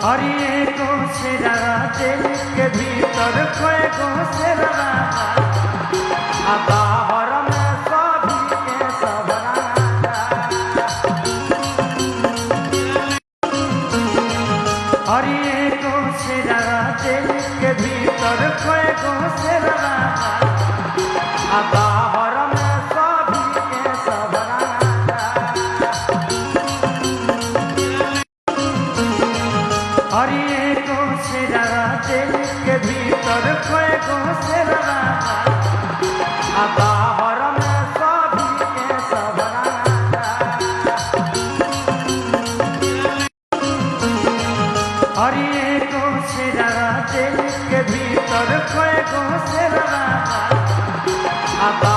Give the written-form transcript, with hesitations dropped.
और ये को सेरा दिल के भीतर कोई को सेरा आता हर में सभी के सबरा और ये को सेरा दिल के भीतर कोई को सेरा आता हर में सभी के सबरा और ये को सेरा दिल के भीतर कोई को सेरा आता हर में सभी के सबरा और ये को सेरा दिल के भीतर कोई को सेरा आता